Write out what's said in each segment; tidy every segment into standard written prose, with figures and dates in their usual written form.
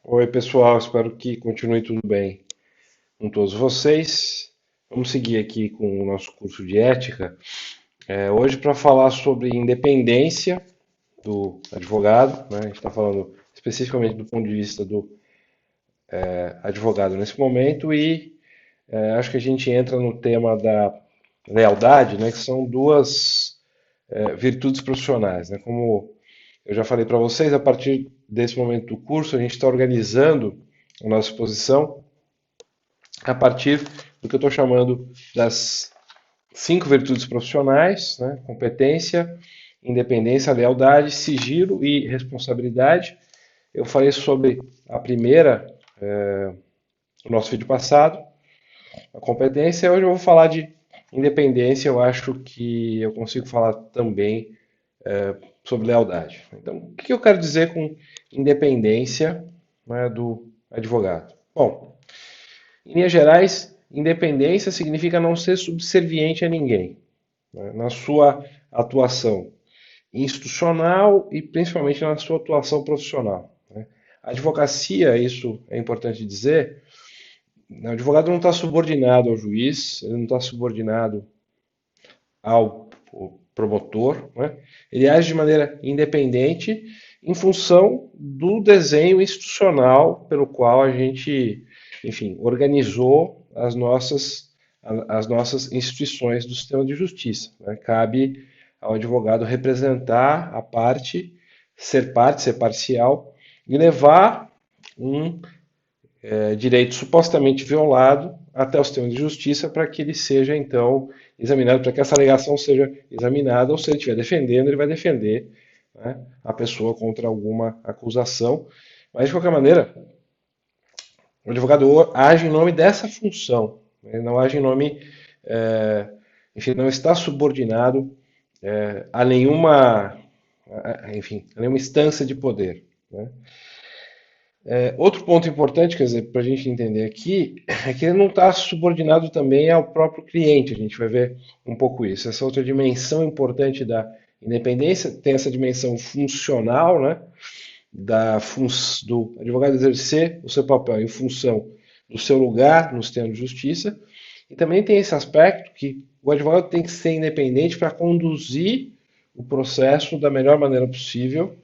Oi, pessoal, espero que continue tudo bem com todos vocês. Vamos seguir aqui com o nosso curso de ética, hoje para falar sobre independência do advogado, né? A gente está falando especificamente do ponto de vista do advogado nesse momento e acho que a gente entra no tema da lealdade, né? Que são duas virtudes profissionais, né? Como eu já falei para vocês, a partir desse momento do curso, a gente está organizando a nossa exposição a partir do que eu estou chamando das 5 virtudes profissionais, né? Competência, independência, lealdade, sigilo e responsabilidade. Eu falei sobre a primeira no nosso vídeo passado, a competência. Hoje eu vou falar de independência. Eu acho que eu consigo falar também sobre lealdade. Então, o que eu quero dizer com independência, né, do advogado? Bom, em linhas gerais, independência significa não ser subserviente a ninguém, né, na sua atuação institucional e principalmente na sua atuação profissional, né. A advocacia, isso é importante dizer, o advogado não está subordinado ao juiz, ele não está subordinado ao promotor, né? Ele age de maneira independente em função do desenho institucional pelo qual a gente, enfim, organizou as nossas instituições do sistema de justiça, né? Cabe ao advogado representar a parte, ser parcial e levar um direito supostamente violado até o sistema de justiça para que ele seja então examinado, para que essa alegação seja examinada, ou se ele estiver defendendo, ele vai defender, né, a pessoa contra alguma acusação. Mas, de qualquer maneira, o advogado age em nome dessa função, ele não age em nome, enfim, não está subordinado a nenhuma, enfim, a nenhuma instância de poder, né? Outro ponto importante, quer dizer, para a gente entender aqui, é que ele não está subordinado também ao próprio cliente. A gente vai ver um pouco isso. Essa outra dimensão importante da independência tem essa dimensão funcional, né? Do advogado exercer o seu papel em função do seu lugar no sistema de justiça. E também tem esse aspecto que o advogado tem que ser independente para conduzir o processo da melhor maneira possível,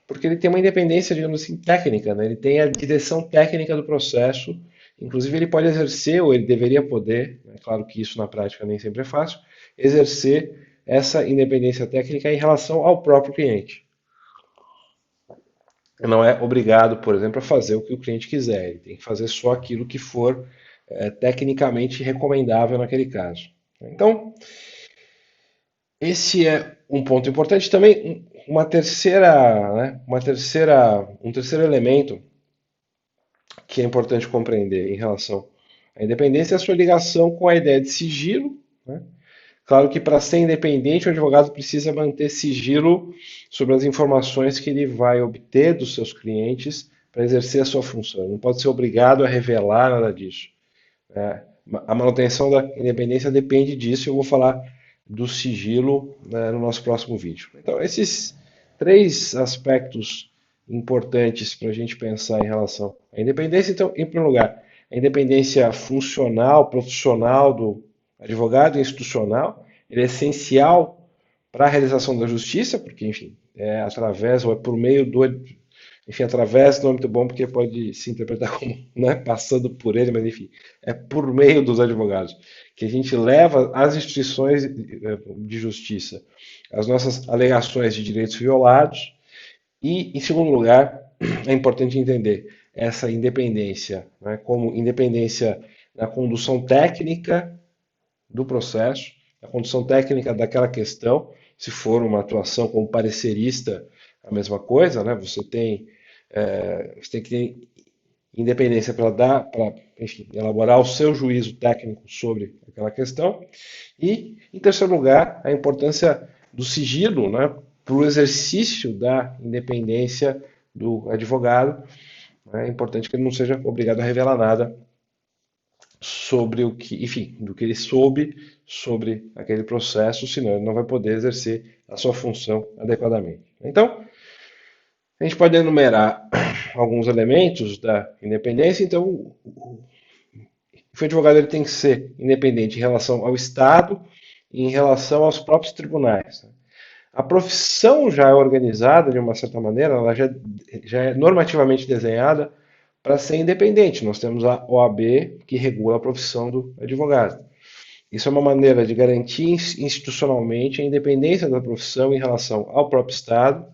porque ele tem uma independência, digamos assim, técnica, né? Ele tem a direção técnica do processo, inclusive ele pode exercer, ou ele deveria poder, é claro que isso na prática nem sempre é fácil, exercer essa independência técnica em relação ao próprio cliente. Não é obrigado, por exemplo, a fazer o que o cliente quiser, ele tem que fazer só aquilo que for tecnicamente recomendável naquele caso. Então, esse é um ponto importante. Também um terceiro elemento que é importante compreender em relação à independência é a sua ligação com a ideia de sigilo, né? Claro que para ser independente, o advogado precisa manter sigilo sobre as informações que ele vai obter dos seus clientes para exercer a sua função. Ele não pode ser obrigado a revelar nada disso. A manutenção da independência depende disso. Eu vou falar do sigilo, né, no nosso próximo vídeo. Então, esses 3 aspectos importantes para a gente pensar em relação à independência. Então, em primeiro lugar, a independência funcional, profissional do advogado e institucional, ele é essencial para a realização da justiça, porque, enfim, é através ou é por meio do, enfim, através não é muito bom porque pode se interpretar como, né, passando por ele, mas enfim, é por meio dos advogados que a gente leva às instituições de justiça as nossas alegações de direitos violados. E, em segundo lugar, é importante entender essa independência, né, como independência na condução técnica do processo, na condução técnica daquela questão. Se for uma atuação como parecerista, a mesma coisa, né? Você tem que ter independência para enfim, elaborar o seu juízo técnico sobre aquela questão. E, em terceiro lugar, a importância do sigilo, né, para o exercício da independência do advogado. É importante que ele não seja obrigado a revelar nada sobre o que, enfim, do que ele soube sobre aquele processo, senão ele não vai poder exercer a sua função adequadamente. Então, a gente pode enumerar alguns elementos da independência, então o advogado ele tem que ser independente em relação ao Estado e em relação aos próprios tribunais. A profissão já é organizada de uma certa maneira, ela já é normativamente desenhada para ser independente. Nós temos a OAB que regula a profissão do advogado. Isso é uma maneira de garantir institucionalmente a independência da profissão em relação ao próprio Estado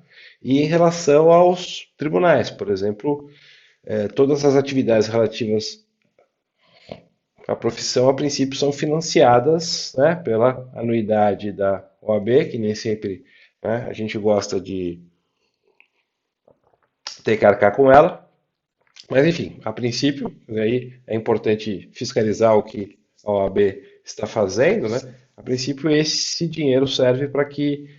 e em relação aos tribunais. Por exemplo, todas as atividades relativas à profissão, a princípio, são financiadas, né, pela anuidade da OAB, que nem sempre, né, a gente gosta de ter que arcar com ela. Mas, enfim, a princípio, aí é importante fiscalizar o que a OAB está fazendo, né? A princípio, esse dinheiro serve para que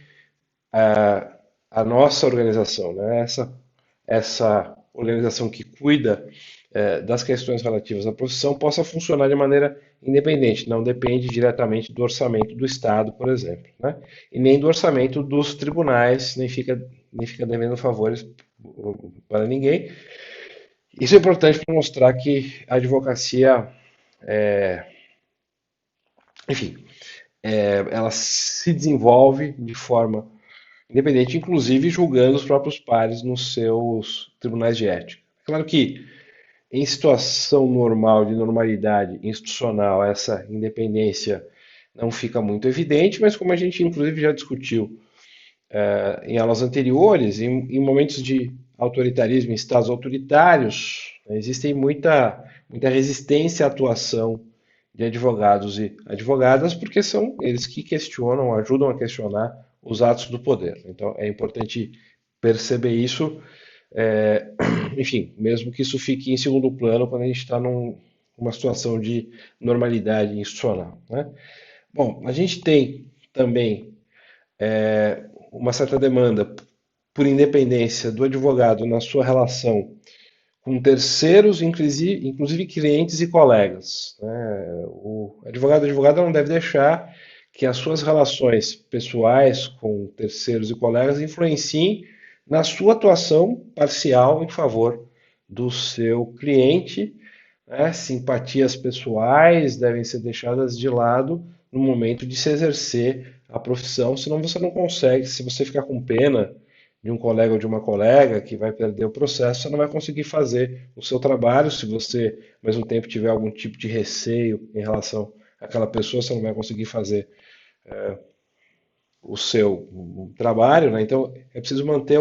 a nossa organização, né? Essa organização que cuida das questões relativas à profissão possa funcionar de maneira independente, não depende diretamente do orçamento do Estado, por exemplo, né? E nem do orçamento dos tribunais, nem fica devendo favores para ninguém. Isso é importante para mostrar que a advocacia, enfim, ela se desenvolve de forma independente, inclusive julgando os próprios pares nos seus tribunais de ética. Claro que em situação normal, de normalidade institucional, essa independência não fica muito evidente, mas como a gente inclusive já discutiu em aulas anteriores, em momentos de autoritarismo, em estados autoritários, existem muita resistência à atuação de advogados e advogadas, porque são eles que questionam, ajudam a questionar os atos do poder. Então é importante perceber isso, é, enfim, mesmo que isso fique em segundo plano quando a gente está numa situação de normalidade institucional, né? Bom, a gente tem também uma certa demanda por independência do advogado na sua relação com terceiros, inclusive clientes e colegas, né? O advogado não deve deixar que as suas relações pessoais com terceiros e colegas influenciem na sua atuação parcial em favor do seu cliente, né? Simpatias pessoais devem ser deixadas de lado no momento de se exercer a profissão, senão você não consegue, se você ficar com pena de um colega ou de uma colega que vai perder o processo, você não vai conseguir fazer o seu trabalho. Se você, ao mesmo tempo, tiver algum tipo de receio em relação àquela pessoa, você não vai conseguir fazer o seu trabalho, né? Então, é preciso manter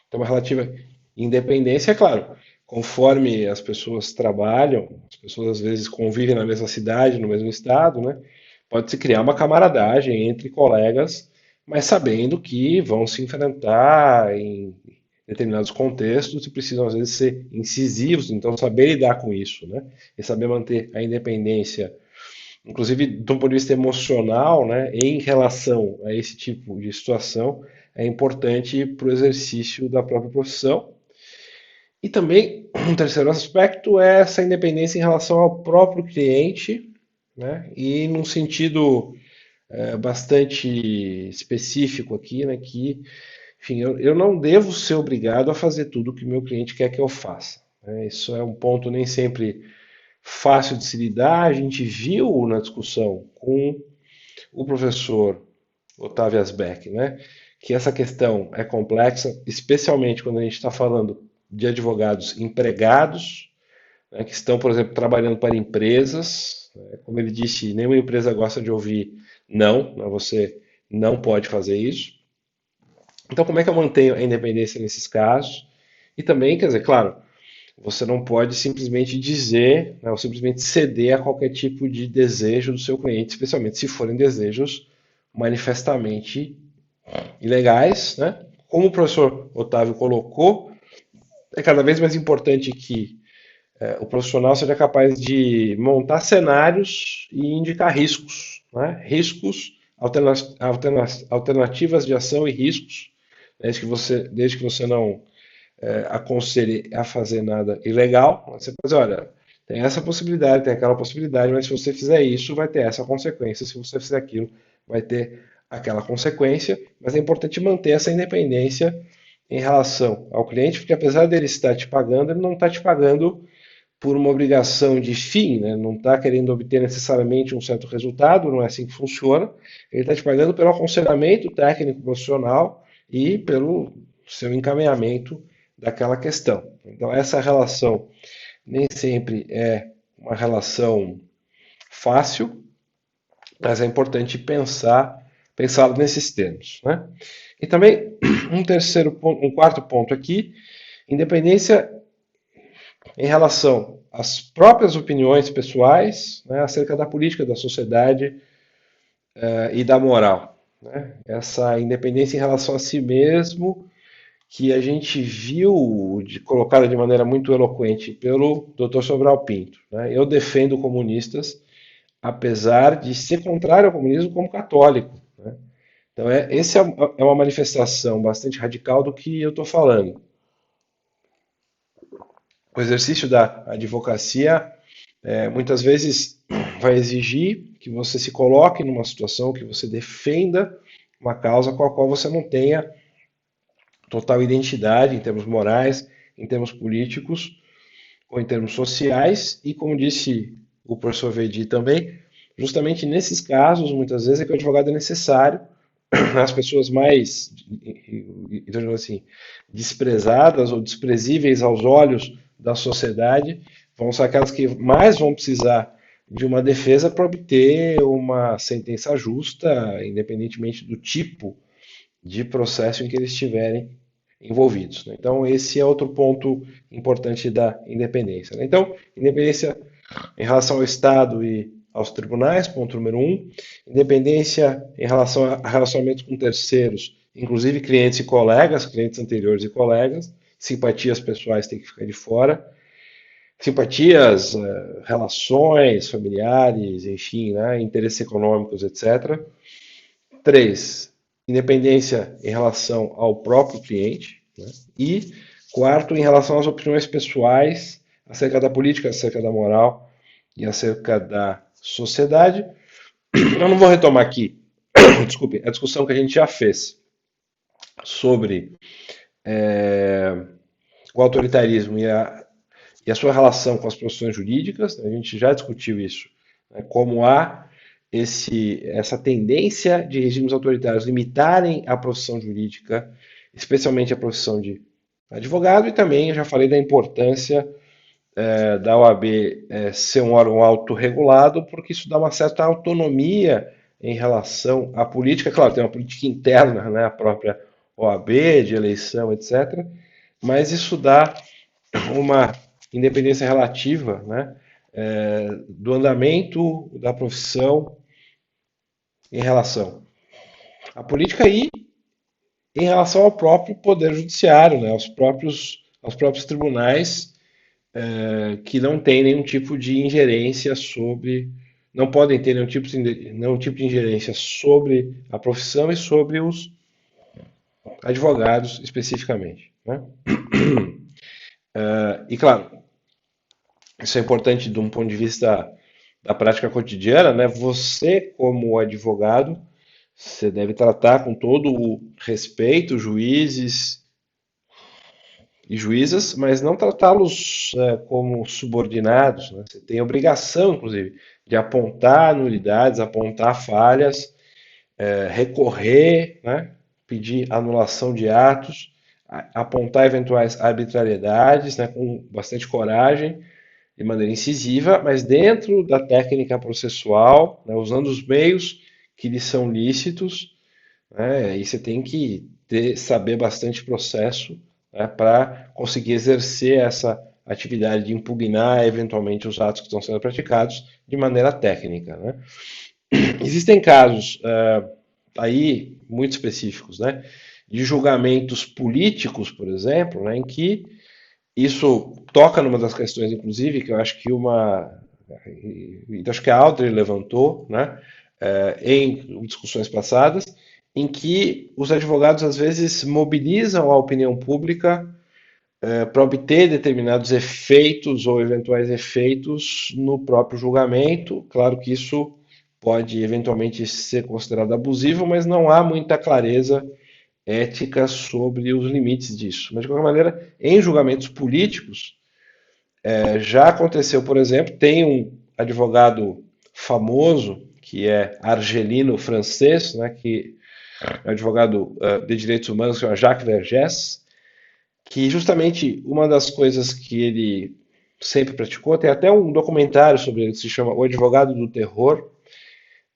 ter uma relativa independência, é claro. Conforme as pessoas trabalham, as pessoas às vezes convivem na mesma cidade, no mesmo estado, né? Pode-se criar uma camaradagem entre colegas, mas sabendo que vão se enfrentar em determinados contextos e precisam às vezes ser incisivos, então saber lidar com isso, né? E saber manter a independência, inclusive do ponto de vista emocional, né, em relação a esse tipo de situação, é importante para o exercício da própria profissão. E também um terceiro aspecto é essa independência em relação ao próprio cliente, né, e num sentido bastante específico aqui, né, que, enfim, eu não devo ser obrigado a fazer tudo o que meu cliente quer que eu faça, né? Isso é um ponto nem sempre fácil de se lidar. A gente viu na discussão com o professor Otávio Asbeck, né, que essa questão é complexa, especialmente quando a gente está falando de advogados empregados, né, que estão, por exemplo, trabalhando para empresas. Né, como ele disse, nenhuma empresa gosta de ouvir não, né, você não pode fazer isso. Então, como é que eu mantenho a independência nesses casos? E também, quer dizer, claro, você não pode simplesmente dizer, né, ou simplesmente ceder a qualquer tipo de desejo do seu cliente, especialmente se forem desejos manifestamente ilegais, né? Como o professor Otávio colocou, é cada vez mais importante que o profissional seja capaz de montar cenários e indicar riscos, né? Riscos, alternativas de ação e riscos, desde que você não aconselhe a fazer nada ilegal. Você pode dizer, olha, tem essa possibilidade, tem aquela possibilidade, mas se você fizer isso, vai ter essa consequência, se você fizer aquilo, vai ter aquela consequência, mas é importante manter essa independência em relação ao cliente, porque apesar dele estar te pagando, ele não está te pagando por uma obrigação de fim, né? Não está querendo obter necessariamente um certo resultado, não é assim que funciona. Ele está te pagando pelo aconselhamento técnico profissional e pelo seu encaminhamento daquela questão. Então, essa relação nem sempre é uma relação fácil, mas é importante pensá-lo nesses termos, né? E também um terceiro ponto, um quarto ponto aqui, independência em relação às próprias opiniões pessoais, né, acerca da política, da sociedade e da moral, né? Essa independência em relação a si mesmo que a gente viu colocada de maneira muito eloquente pelo Dr. Sobral Pinto, né? Eu defendo comunistas, apesar de ser contrário ao comunismo como católico, né? Então, esse é uma manifestação bastante radical do que eu estou falando. O exercício da advocacia muitas vezes vai exigir que você se coloque numa situação que você defenda uma causa com a qual você não tenha total identidade em termos morais, em termos políticos ou em termos sociais, e como disse o professor Vedi também, justamente nesses casos, muitas vezes, é que o advogado é necessário. As pessoas mais, então, assim, desprezadas ou desprezíveis aos olhos da sociedade vão ser aquelas que mais vão precisar de uma defesa para obter uma sentença justa, independentemente do tipo de processo em que eles estiverem envolvidos, né? Então, esse é outro ponto importante da independência, né? Então, independência em relação ao Estado e aos tribunais, ponto número um. Independência em relação a relacionamentos com terceiros, inclusive clientes e colegas, clientes anteriores e colegas. Simpatias pessoais têm que ficar de fora. Simpatias, relações familiares, enfim, né, interesses econômicos, etc. Três, independência em relação ao próprio cliente, né? E quarto, em relação às opiniões pessoais acerca da política, acerca da moral e acerca da sociedade. Eu não vou retomar aqui, desculpe, a discussão que a gente já fez sobre o autoritarismo e a sua relação com as profissões jurídicas. A gente já discutiu isso, né, como há essa tendência de regimes autoritários limitarem a profissão jurídica, especialmente a profissão de advogado, e também eu já falei da importância da OAB ser um órgão autorregulado, porque isso dá uma certa autonomia em relação à política. Claro, tem uma política interna, né, a própria OAB, de eleição, etc., mas isso dá uma independência relativa, né, do andamento da profissão em relação à política e em relação ao próprio poder judiciário, né, aos próprios tribunais, que não têm nenhum tipo de ingerência sobre, não podem ter nenhum tipo de ingerência sobre a profissão e sobre os advogados especificamente, né? E claro, isso é importante de um ponto de vista da prática cotidiana, né? Você, como advogado, você deve tratar com todo o respeito juízes e juízas, mas não tratá-los como subordinados, né? Você tem a obrigação, inclusive, de apontar nulidades, apontar falhas, recorrer, né? Pedir anulação de atos, apontar eventuais arbitrariedades, né? Com bastante coragem, de maneira incisiva, mas dentro da técnica processual, né? Usando os meios que lhe são lícitos, né? E você tem que saber bastante processo, né, para conseguir exercer essa atividade de impugnar eventualmente os atos que estão sendo praticados de maneira técnica, né? Existem casos aí muito específicos, né, de julgamentos políticos, por exemplo, né, em que isso toca numa das questões, inclusive, que eu acho que acho que a Audrey levantou, né, em discussões passadas, em que os advogados às vezes mobilizam a opinião pública para obter determinados efeitos ou eventuais efeitos no próprio julgamento. Claro que isso pode eventualmente ser considerado abusivo, mas não há muita clareza ética sobre os limites disso. Mas, de qualquer maneira, em julgamentos políticos, já aconteceu, por exemplo, tem um advogado famoso, que é argelino francês, né, que é um advogado de direitos humanos, que é Jacques Vergès, que justamente uma das coisas que ele sempre praticou, tem até um documentário sobre ele que se chama O Advogado do Terror.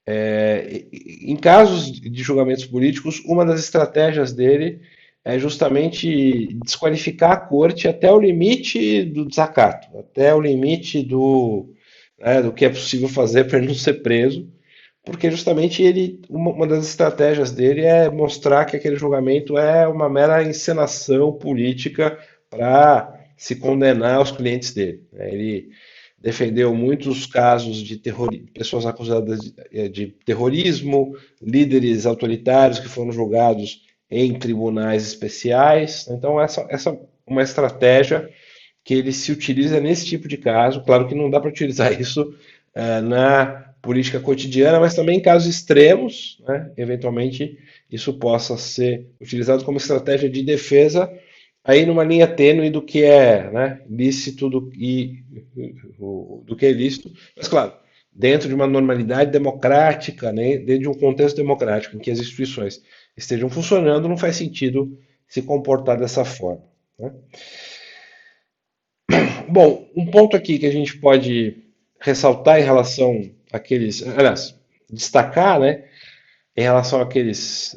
Em casos de julgamentos políticos, uma das estratégias dele é justamente desqualificar a corte até o limite do desacato, até o limite do que é possível fazer para ele não ser preso, porque justamente uma das estratégias dele é mostrar que aquele julgamento é uma mera encenação política para se condenar os clientes dele, né? Ele defendeu muitos casos de pessoas acusadas de terrorismo, líderes autoritários que foram julgados em tribunais especiais. Então, essa é uma estratégia que ele se utiliza nesse tipo de caso. Claro que não dá para utilizar isso na política cotidiana, mas também em casos extremos, né, eventualmente isso possa ser utilizado como estratégia de defesa, aí numa linha tênue do que é, né, lícito do que é ilícito, mas claro, dentro de uma normalidade democrática, né, dentro de um contexto democrático em que as instituições estejam funcionando, não faz sentido se comportar dessa forma, né? Bom, um ponto aqui que a gente pode ressaltar em relação àqueles, aliás, destacar, né, em relação àqueles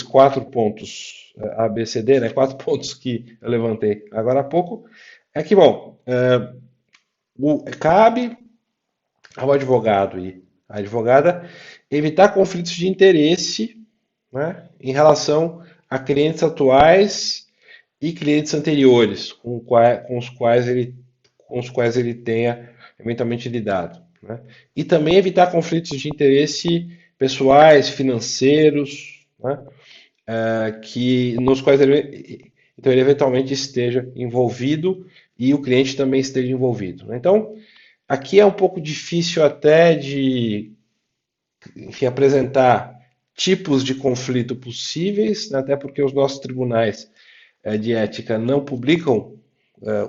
quatro pontos A, B, C, D, né, quatro pontos que eu levantei agora há pouco, é que, bom, cabe ao advogado e à advogada evitar conflitos de interesse, né, em relação a clientes atuais e clientes anteriores com os quais ele tenha eventualmente lidado, né? E também evitar conflitos de interesse pessoais, financeiros, né? Que nos quais ele eventualmente esteja envolvido e o cliente também esteja envolvido, né? Então, aqui é um pouco difícil até de, enfim, apresentar tipos de conflito possíveis, né? Até porque os nossos tribunais de ética não publicam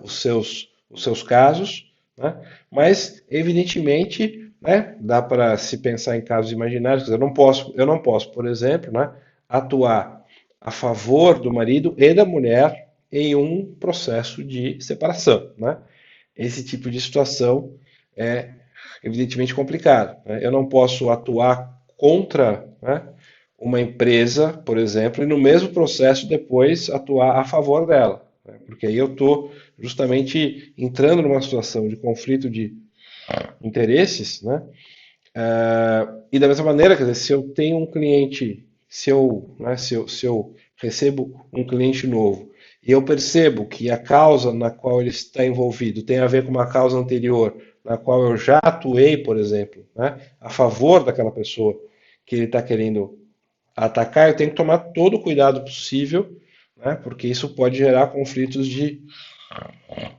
os seus casos, né? Mas, evidentemente, né, dá para se pensar em casos imaginários. Eu não posso, por exemplo, né, atuar a favor do marido e da mulher em um processo de separação, né? Esse tipo de situação é evidentemente complicado, né? Eu não posso atuar contra, né, uma empresa, por exemplo, e no mesmo processo depois atuar a favor dela, né? Porque aí eu estou justamente entrando numa situação de conflito de interesses, né? E da mesma maneira, quer dizer, se eu tenho um cliente, se eu recebo um cliente novo e eu percebo que a causa na qual ele está envolvido tem a ver com uma causa anterior, na qual eu já atuei, por exemplo, né, a favor daquela pessoa que ele está querendo atacar, eu tenho que tomar todo o cuidado possível, né, porque isso pode gerar conflitos de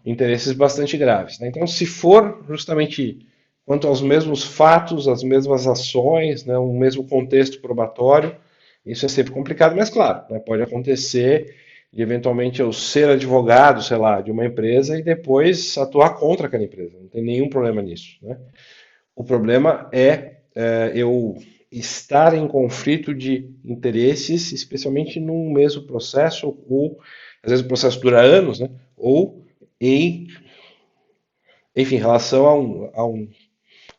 interesses bastante graves, né? Então, se for justamente quanto aos mesmos fatos, as mesmas ações, né, o mesmo contexto probatório, isso é sempre complicado, mas claro, né, pode acontecer de eventualmente eu ser advogado, sei lá, de uma empresa e depois atuar contra aquela empresa. Não tem nenhum problema nisso, né? O problema é eu estar em conflito de interesses, especialmente num mesmo processo, ou às vezes o processo dura anos, né? Ou em, enfim, em relação a um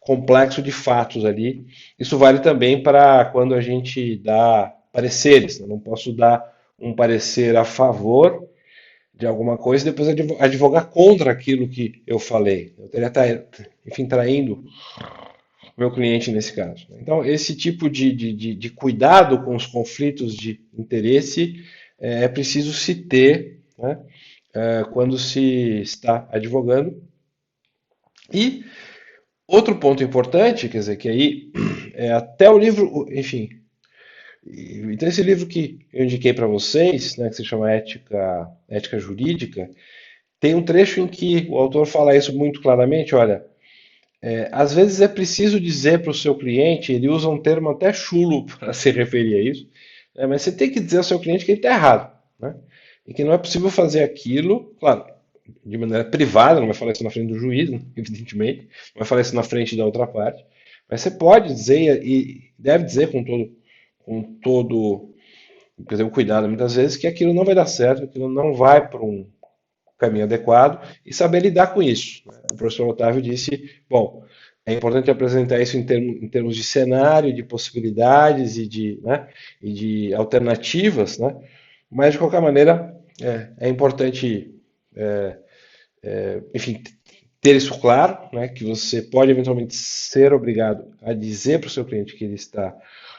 complexo de fatos ali. Isso vale também para quando a gente dá pareceres, né? Não posso dar um parecer a favor de alguma coisa e depois advogar contra aquilo que eu falei. Eu teria, enfim, traindo meu cliente nesse caso. Então, esse tipo de cuidado com os conflitos de interesse é preciso se ter, né, quando se está advogando. E outro ponto importante, quer dizer, que aí é até o livro, enfim, então esse livro que eu indiquei para vocês, né, que se chama Ética Jurídica, tem um trecho em que o autor fala isso muito claramente, olha, às vezes é preciso dizer para o seu cliente, ele usa um termo até chulo para se referir a isso, Mas você tem que dizer ao seu cliente que ele está errado, né? E que não é possível fazer aquilo, claro, de maneira privada, não vai falar isso na frente do juiz, né, evidentemente, não vai falar isso na frente da outra parte, mas você pode dizer e deve dizer com todo, quer dizer, o cuidado muitas vezes que aquilo não vai dar certo, aquilo não vai para um caminho adequado e saber lidar com isso, né? O professor Otávio disse, bom, é importante apresentar isso em termos de cenário, de possibilidades e de alternativas, né? Mas de qualquer maneira é importante, enfim, ter isso claro, né? Que você pode eventualmente ser obrigado a dizer para o seu cliente que ele está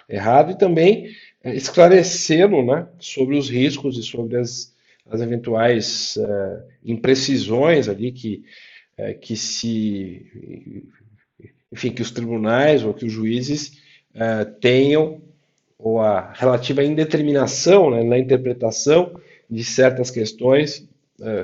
errado e também esclarecê-lo, né, sobre os riscos e sobre as eventuais imprecisões ali que se, enfim, que os tribunais ou que os juízes tenham ou a relativa indeterminação, né, na interpretação de certas questões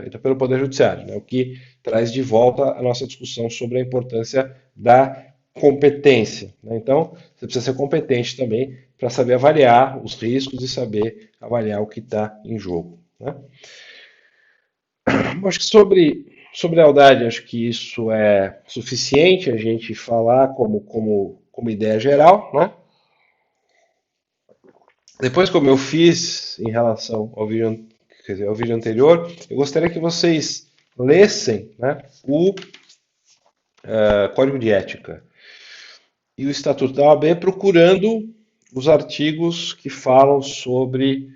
então, pelo Poder Judiciário, né, o que traz de volta a nossa discussão sobre a importância da competência, né? Então, você precisa ser competente também para saber avaliar os riscos e saber avaliar o que está em jogo, né? Acho que sobre lealdade, acho que isso é suficiente a gente falar como ideia geral, né? Depois, como eu fiz em relação ao vídeo, quer dizer, ao vídeo anterior, eu gostaria que vocês lessem, né, o Código de Ética e o Estatuto da OAB procurando os artigos que falam sobre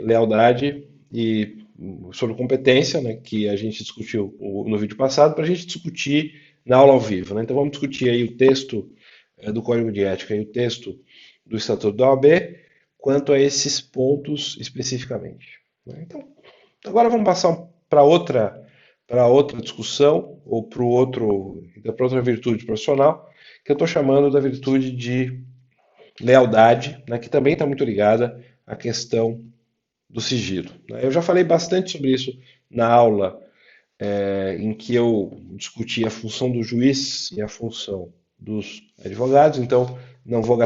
lealdade e sobre competência, né, que a gente discutiu no vídeo passado, para a gente discutir na aula ao vivo, né? Então vamos discutir aí o texto do Código de Ética e o texto do Estatuto da OAB quanto a esses pontos especificamente, né? Então, agora vamos passar para outra discussão ou para outra virtude profissional que eu estou chamando da virtude de lealdade, né, que também está muito ligada à questão do sigilo, né? Eu já falei bastante sobre isso na aula em que eu discuti a função do juiz e a função dos advogados, então não vou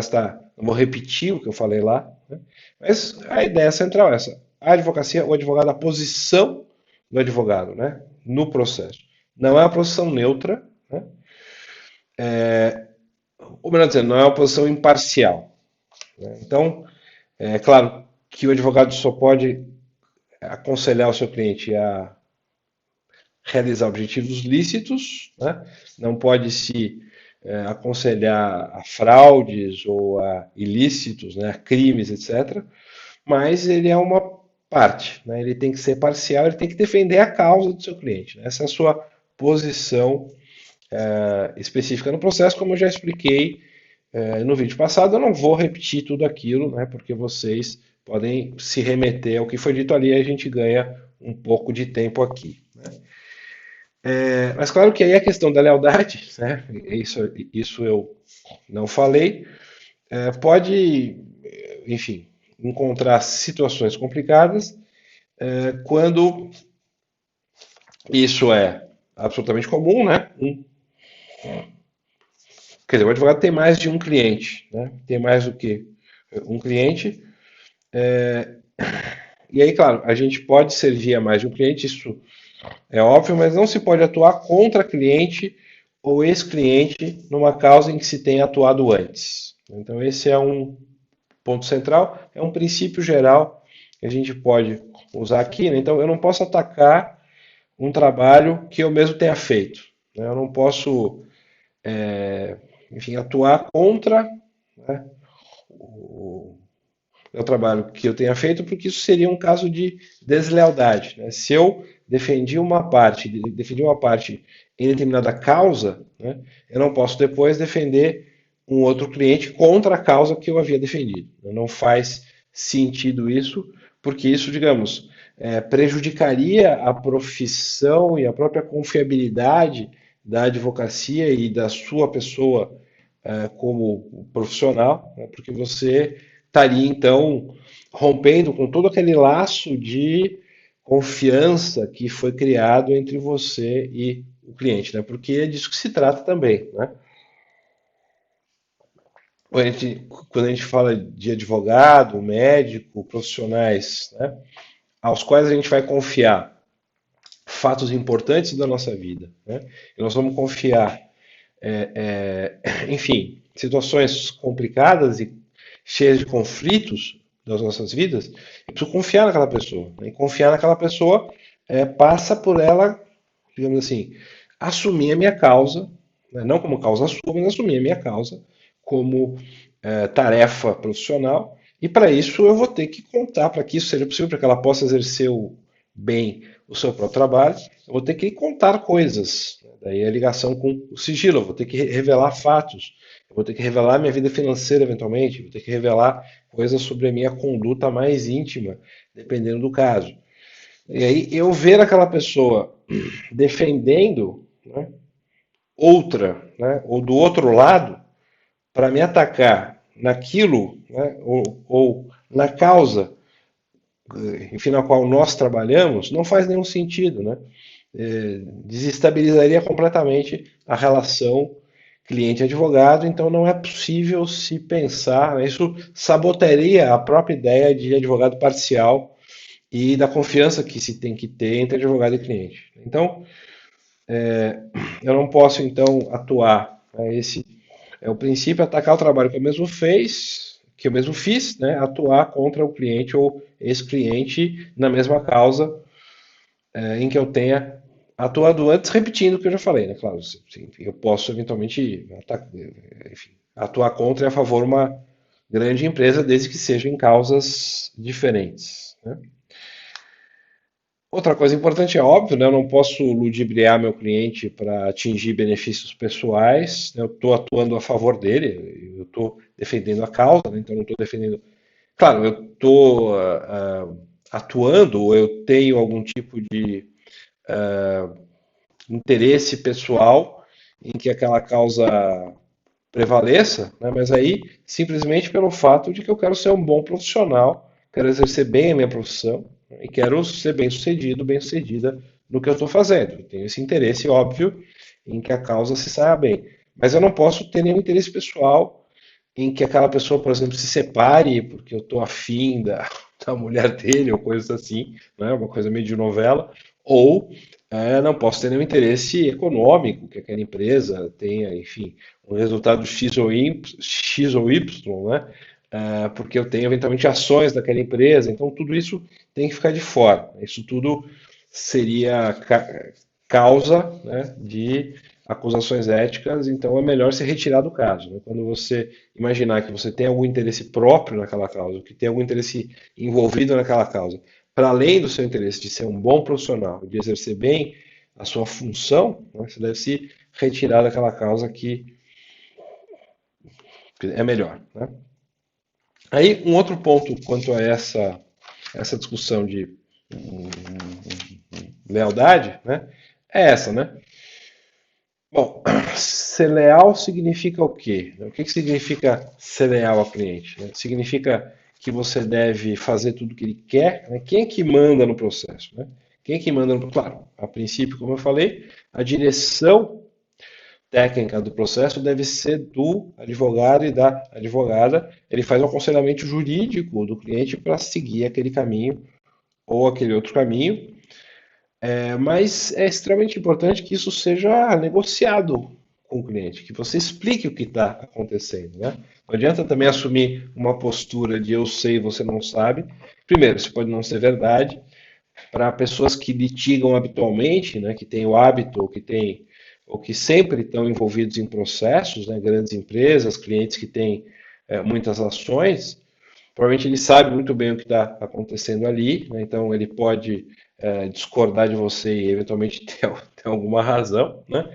repetir o que eu falei lá, né? Mas a ideia central é essa: a advocacia, o advogado, a posição do advogado, né, no processo. Não é uma posição neutra, né? Ou melhor dizendo, não é uma posição imparcial, né? Então, é claro que o advogado só pode aconselhar o seu cliente a realizar objetivos lícitos, né? Não pode se aconselhar a fraudes ou a ilícitos, né, a crimes, etc. Mas ele é uma parte, né? Ele tem que ser parcial, ele tem que defender a causa do seu cliente, né? Essa é a sua posição específica no processo, como eu já expliquei no vídeo passado. Eu não vou repetir tudo aquilo, né, porque vocês podem se remeter ao que foi dito ali e a gente ganha um pouco de tempo aqui, né? Mas claro que aí a questão da lealdade, né, isso eu não falei, pode, enfim, encontrar situações complicadas quando isso é absolutamente comum, né? Quer dizer, o advogado tem mais de um cliente, né? Tem mais do que um cliente. E aí, claro, a gente pode servir a mais de um cliente, isso é óbvio, mas não se pode atuar contra cliente ou ex-cliente numa causa em que se tenha atuado antes. Então, esse é um ponto central, é um princípio geral que a gente pode usar aqui, né? Então, eu não posso atacar um trabalho que eu mesmo tenha feito, né? Eu não posso, enfim, atuar contra, né, o trabalho que eu tenha feito, porque isso seria um caso de deslealdade, né? Se eu defendi uma parte em determinada causa, né, eu não posso depois defender um outro cliente contra a causa que eu havia defendido. Não faz sentido isso, porque isso, digamos, prejudicaria a profissão e a própria confiabilidade da advocacia e da sua pessoa como profissional, né, porque você estaria então rompendo com todo aquele laço de confiança que foi criado entre você e o cliente, né? Porque é disso que se trata também, né? quando a gente fala de advogado, médico, profissionais, né, aos quais a gente vai confiar fatos importantes da nossa vida, né, e nós vamos confiar, enfim, situações complicadas e cheias de conflitos das nossas vidas, eu preciso confiar naquela pessoa, né, e confiar naquela pessoa passa por ela, digamos assim, assumir a minha causa, né, não como causa sua, mas assumir a minha causa como tarefa profissional, e para isso eu vou ter que contar, para que isso seja possível, para que ela possa exercer bem o seu próprio trabalho, eu vou ter que contar coisas. Daí a ligação com o sigilo, eu vou ter que revelar fatos, eu vou ter que revelar minha vida financeira eventualmente, vou ter que revelar coisas sobre a minha conduta mais íntima, dependendo do caso. E aí eu ver aquela pessoa defendendo, né, outra, né, ou do outro lado, para me atacar naquilo, né, ou na causa, enfim, na qual nós trabalhamos, não faz nenhum sentido, né? Desestabilizaria completamente a relação cliente-advogado, então não é possível se pensar, né? Isso sabotaria a própria ideia de advogado parcial e da confiança que se tem que ter entre advogado e cliente. Então, eu não posso então atuar, né? Esse é o princípio, atacar o trabalho que eu mesmo fez, que eu mesmo fiz, né? Atuar contra o cliente ou ex-cliente na mesma causa em que eu tenha atuado antes, repetindo o que eu já falei, né? Claro, eu posso eventualmente enfim, atuar contra e a favor de uma grande empresa, desde que sejam em causas diferentes, né? Outra coisa importante é óbvio, né? Eu não posso ludibriar meu cliente para atingir benefícios pessoais, né? Eu estou atuando a favor dele, eu estou defendendo a causa, né? Então eu não estou defendendo. Claro, eu estou atuando, ou eu tenho algum tipo de interesse pessoal em que aquela causa prevaleça, né? Mas aí simplesmente pelo fato de que eu quero ser um bom profissional, quero exercer bem a minha profissão, né? E quero ser bem sucedido, bem sucedida no que eu estou fazendo. Eu tenho esse interesse óbvio em que a causa se saia bem. Mas eu não posso ter nenhum interesse pessoal em que aquela pessoa, por exemplo, se separe porque eu estou afim da mulher dele ou coisas assim, né? Uma coisa meio de novela, ou não posso ter nenhum interesse econômico que aquela empresa tenha, enfim, um resultado X ou Y, né? Porque eu tenho eventualmente ações daquela empresa, então tudo isso tem que ficar de fora. Isso tudo seria causa, né, de acusações éticas, então é melhor se retirar do caso, né? Quando você imaginar que você tem algum interesse próprio naquela causa, que tem algum interesse envolvido naquela causa, para além do seu interesse de ser um bom profissional, de exercer bem a sua função, né, você deve se retirar daquela causa que é melhor, né? Aí, um outro ponto quanto a essa discussão de lealdade, né, é essa, né? Bom, ser leal significa o quê? O que que significa ser leal ao cliente, né? Significa que você deve fazer tudo o que ele quer, né? Quem é que manda no processo, né? Quem é que manda no... Claro, a princípio, como eu falei, a direção técnica do processo deve ser do advogado e da advogada. Ele faz um aconselhamento jurídico do cliente para seguir aquele caminho ou aquele outro caminho, mas é extremamente importante que isso seja negociado com o cliente, que você explique o que está acontecendo, né? Não adianta também assumir uma postura de eu sei e você não sabe. Primeiro, isso pode não ser verdade. Para pessoas que litigam habitualmente, né, que têm o hábito, ou que sempre estão envolvidos em processos, né, grandes empresas, clientes que têm muitas ações, provavelmente ele sabe muito bem o que está acontecendo ali, né? Então ele pode discordar de você e eventualmente ter alguma razão, né?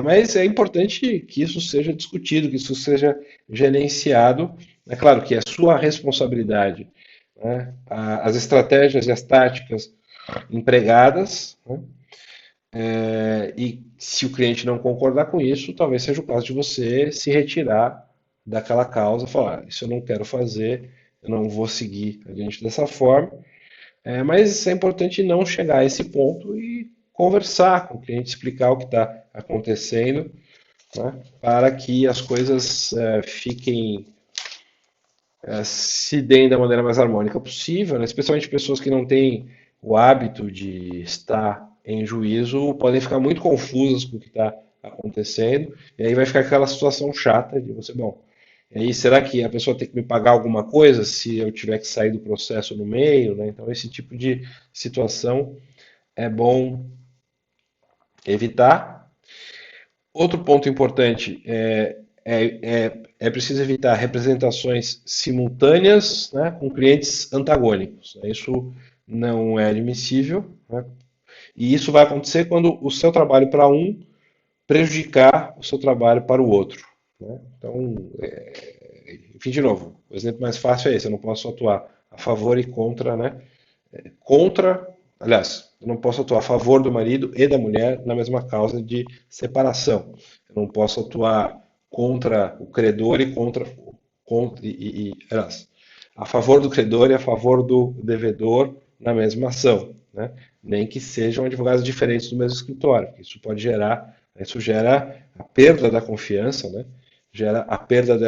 Mas é importante que isso seja discutido, que isso seja gerenciado. É claro que é sua responsabilidade, né? As estratégias e as táticas empregadas, né? E se o cliente não concordar com isso, talvez seja o caso de você se retirar daquela causa, falar, isso eu não quero fazer, eu não vou seguir adiante dessa forma. Mas é importante não chegar a esse ponto e conversar com o cliente, explicar o que está acontecendo né, para que as coisas fiquem se deem da maneira mais harmônica possível, né? Especialmente pessoas que não têm o hábito de estar em juízo podem ficar muito confusas com o que está acontecendo, e aí vai ficar aquela situação chata de você, bom, e aí será que a pessoa tem que me pagar alguma coisa se eu tiver que sair do processo no meio, né? Então esse tipo de situação é bom evitar. Outro ponto importante é preciso evitar representações simultâneas, né, com clientes antagônicos. Isso não é admissível, né, e isso vai acontecer quando o seu trabalho para um prejudicar o seu trabalho para o outro, né? Então, enfim, de novo, o exemplo mais fácil é esse: eu não posso atuar a favor e contra, né? Contra, aliás, eu não posso atuar a favor do marido e da mulher na mesma causa de separação. Eu não posso atuar contra o credor e aliás, a favor do credor e a favor do devedor na mesma ação, né? Nem que sejam advogados diferentes do mesmo escritório. Isso gera a perda da confiança, né? Gera a perda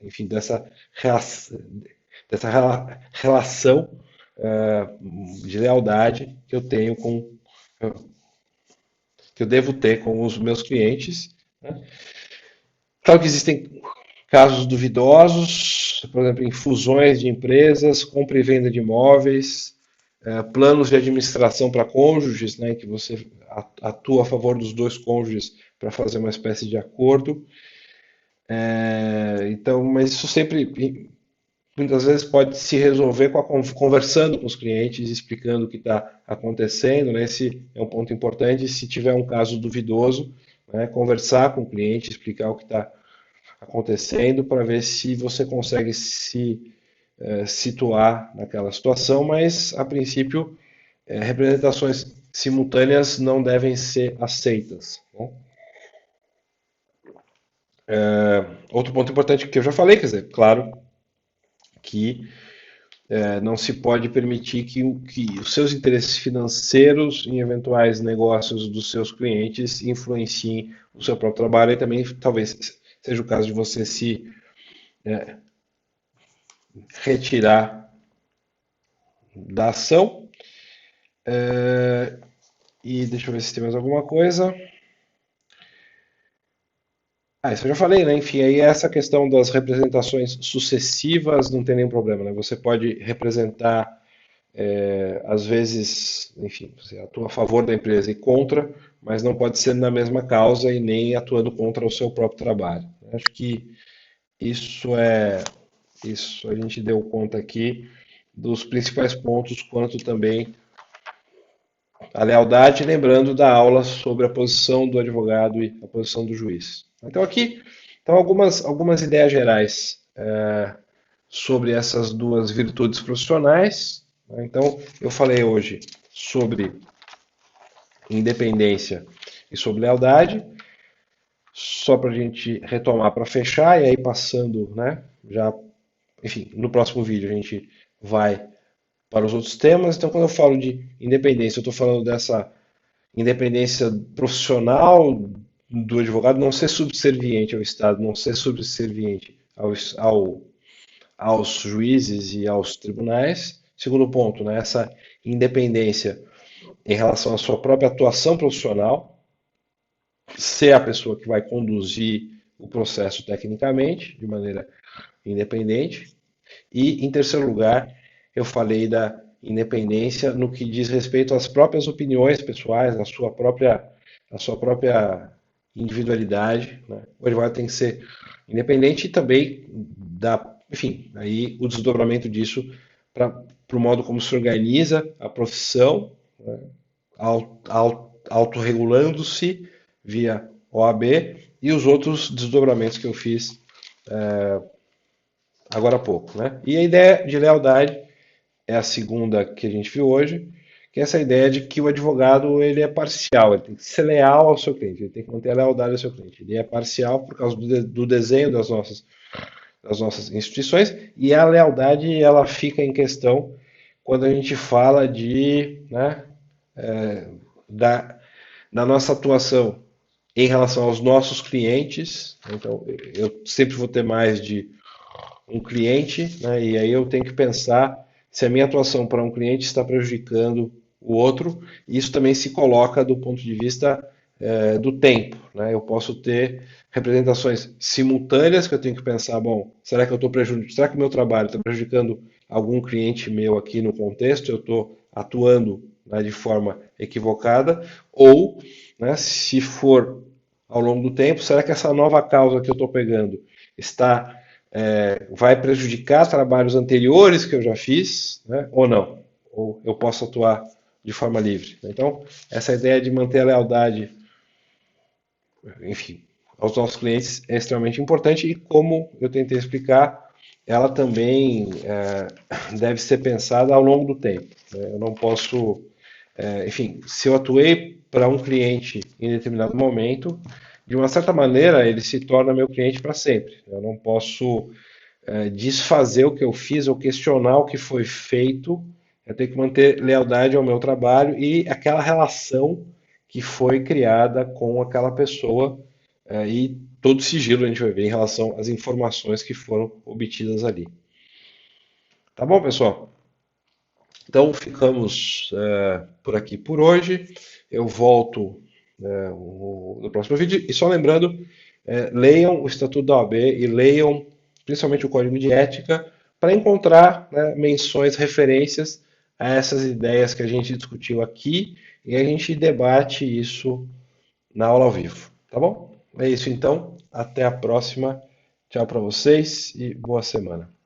enfim, relação de lealdade que eu devo ter com os meus clientes, né? Claro que existem casos duvidosos, por exemplo, em fusões de empresas, compra e venda de imóveis, planos de administração para cônjuges, né, que você atua a favor dos dois cônjuges para fazer uma espécie de acordo. Então, mas isso sempre, muitas vezes pode se resolver conversando com os clientes, explicando o que está acontecendo, né? Esse é um ponto importante. Se tiver um caso duvidoso, né, conversar com o cliente, explicar o que está acontecendo para ver se você consegue se situar naquela situação, mas a princípio representações simultâneas não devem ser aceitas, né? Outro ponto importante que eu já falei, quer dizer, claro que não se pode permitir que os seus interesses financeiros em eventuais negócios dos seus clientes influenciem o seu próprio trabalho e também talvez seja o caso de você se retirar da ação. E deixa eu ver se tem mais alguma coisa. Isso eu já falei, né? Enfim, aí essa questão das representações sucessivas não tem nenhum problema, né? Você pode representar, às vezes, enfim, você atua a favor da empresa e contra, mas não pode ser na mesma causa e nem atuando contra o seu próprio trabalho. Acho que isso é, isso a gente deu conta aqui dos principais pontos, quanto também a lealdade, lembrando da aula sobre a posição do advogado e a posição do juiz. Então aqui estão algumas ideias gerais sobre essas duas virtudes profissionais, né? Então eu falei hoje sobre independência e sobre lealdade, só para a gente retomar para fechar, e aí passando, né, já, enfim, no próximo vídeo a gente vai para os outros temas. Então, quando eu falo de independência, eu estou falando dessa independência profissional do advogado, não ser subserviente ao Estado, não ser subserviente aos juízes e aos tribunais. Segundo ponto, né, essa independência em relação à sua própria atuação profissional, ser a pessoa que vai conduzir o processo tecnicamente, de maneira independente. E, em terceiro lugar, eu falei da independência no que diz respeito às próprias opiniões pessoais, à sua própria individualidade, né? O advogado tem que ser independente e também enfim, aí o desdobramento disso para o modo como se organiza a profissão, né? Autorregulando-se via OAB e os outros desdobramentos que eu fiz agora há pouco, né? E a ideia de lealdade é a segunda que a gente viu hoje, que é essa ideia de que o advogado ele é parcial, ele tem que ser leal ao seu cliente, ele tem que manter a lealdade ao seu cliente. Ele é parcial por causa do desenho das nossas instituições e a lealdade ela fica em questão quando a gente fala né, da, da nossa atuação em relação aos nossos clientes. Então, eu sempre vou ter mais de um cliente, né? E aí eu tenho que pensar se a minha atuação para um cliente está prejudicando o outro. Isso também se coloca do ponto de vista do tempo, né? Eu posso ter representações simultâneas que eu tenho que pensar, bom, será que eu estou prejudicando, será que o meu trabalho está prejudicando algum cliente meu aqui no contexto? Eu estou atuando, né, de forma equivocada? Ou, né, se for ao longo do tempo, será que essa nova causa que eu estou pegando está vai prejudicar trabalhos anteriores que eu já fiz, né, ou não? Ou eu posso atuar de forma livre? Então, essa ideia de manter a lealdade, enfim, aos nossos clientes é extremamente importante e, como eu tentei explicar, ela também deve ser pensada ao longo do tempo, né? Eu não posso, enfim, se eu atuei para um cliente em determinado momento, de uma certa maneira ele se torna meu cliente para sempre. Eu não posso desfazer o que eu fiz ou questionar o que foi feito. Eu tenho que manter lealdade ao meu trabalho e aquela relação que foi criada com aquela pessoa, e todo sigilo a gente vai ver em relação às informações que foram obtidas ali. Tá bom, pessoal? Então ficamos por aqui por hoje. Eu volto no próximo vídeo. E só lembrando, leiam o Estatuto da OAB e leiam principalmente o Código de Ética para encontrar, né, menções, referências a essas ideias que a gente discutiu aqui e a gente debate isso na aula ao vivo. Tá bom? É isso então. Até a próxima. Tchau para vocês e boa semana.